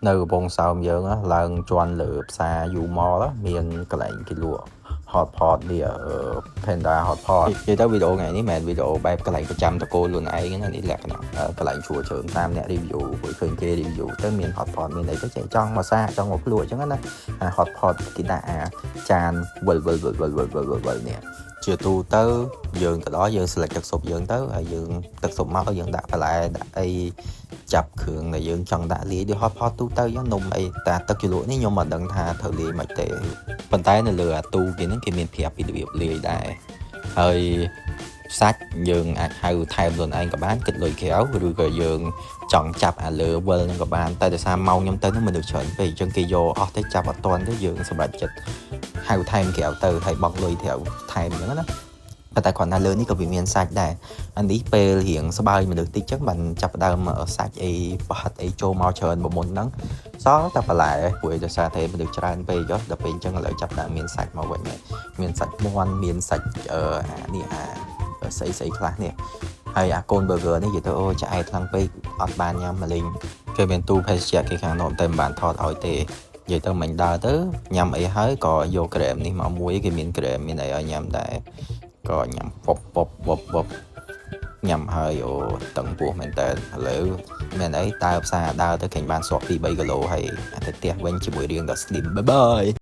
នៅកំពង់សោមយើងឡើងជាន់លើផ្សារ U Mall មានកន្លែងគេលក់ hot pot នេះ Panda hot pot និយាយទៅវីដេអូថ្ងៃនេះមិនមែនវីដេអូបែបកន្លែងប្រចាំតកូលខ្លួនឯងណានេះលក្ខណៈកន្លែងជួជើងតាមអ្នក review ព្រោះឃើញគេ review ទៅមាន hot pot មានអីទៅចេះចង់មកសាកចង់មកភ្លក់អញ្ចឹងណាអា hot pot គេដាក់ចានវិលនេះជាទូទៅយើងទៅដល់យើង select ទឹកស៊ុបយើងទៅហើយយើងទឹកស៊ុបមកយើងដាក់បន្លែដាក់អីចាប់គ្រឿងដែលយើងចង់ដាក់លាយដូច hot pot ទូទៅយ៉ាងនំអីតាទឹកជ្រលក់នេះខ្ញុំមិនដឹងថាត្រូវលាយមិនទេប៉ុន្តែនៅលើអាទូគេហ្នឹងគេមានប្រាប់ពីរបៀបលាយដែរហើយសាច់យើងអាចហៅថែមខ្លួនឯងក៏បានគិតលុយក្រៅឬក៏យើងចង់ចាប់អាលើវិលហ្នឹងក៏បានតែដោយសារម៉ោងខ្ញុំទៅហ្នឹងមនុស្សច្រើនពេកអញ្ចឹងគេយកអស់ទៅចាប់អត់ទាន់ទៅយើងសម្រេចចិត្តហៅថែមក្រៅទៅហើយបង់លុយក្រៅថែមអញ្ចឹងណាតែគ្រាន់តែលើនេះក៏វាមានសាច់ដែរអានេះពេលរៀងស្បើយមនុស្សតិចចឹងបានចាប់ដើមសាច់អីប្រហិតអីចូលមកច្រើនមុនហ្នឹងសល់តែបន្លែព្រោះដោយសារតែមនុស្សច្រើនពេកដល់ពេលអញ្ចឹងឥឡូវចាប់ដើមមានសាច់មកវិញមានសាច់មាន់មានសាច់នេះស្អីខ្លះនេះហើយអាកូន burger នេះនិយាយទៅអូឆ្អែតខ្លាំងពេកអត់បានញ៉ាំមកលេងគេមានទូភេសជ្ជៈគេខាងនោះតែមិនបានថតឲ្យទេនិយាយទៅមិញដើរទៅញ៉ាំអីហើយក៏យកក្រែមនេះមកមួយគេមានក្រែមមានអីឲ្យញ៉ាំដែរក៏ញ៉ាំពប់ញ៉ាំហើយអូតឹងពោះមែនតើឥឡូវមានអីតើផ្សារដើរទៅឃើញបានសក់ 2-3 គីឡូហើយទៅផ្ទះវិញជាមួយរៀងដល់ slim bye bye